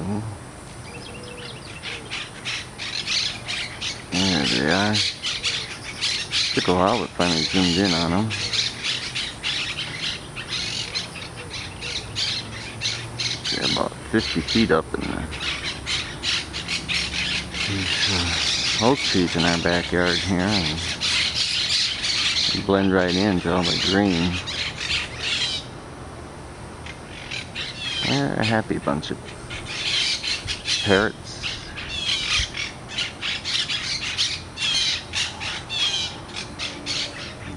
them. There they are. Took a while, but finally zoomed in on them. They're about 50 feet up in there. These oak trees in our backyard here, and they blend right into all the green. They're a happy bunch of parrots.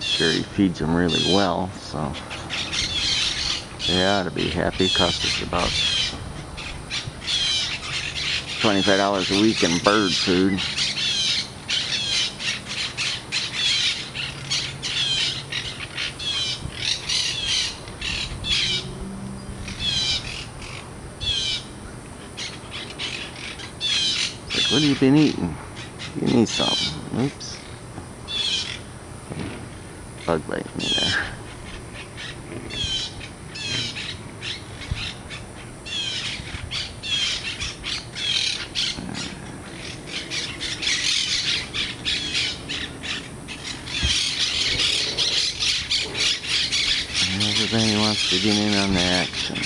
Sure, he feeds them really well, so they ought to be happy. Costs us about $25 a week in bird food. Like, what have you been eating? You need something. Oops. Bug biting me there. Everybody wants to get in on the action.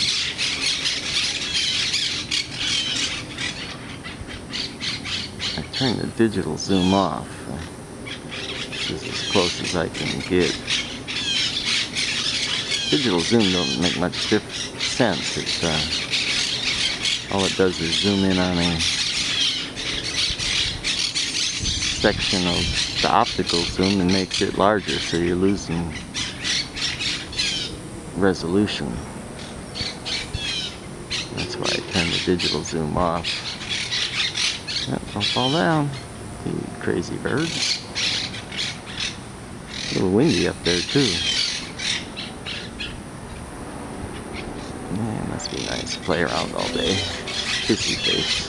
I turned the digital zoom off. This is as close as I can get. Digital zoom don't make much sense. It's all it does is zoom in on a section of the optical zoom and makes it larger, so you're losing resolution. That's why I turned the digital zoom off. Yep, don't fall down, you crazy birds. A little windy up there too. Yeah, it must be nice to play around all day. Kissy face.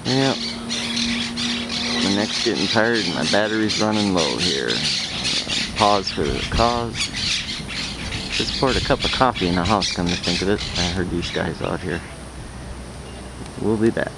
Yep. My neck's getting tired and my battery's running low here. Pause for the cause. Just poured a cup of coffee in the house, come to think of it. I heard these guys out here. We'll be back.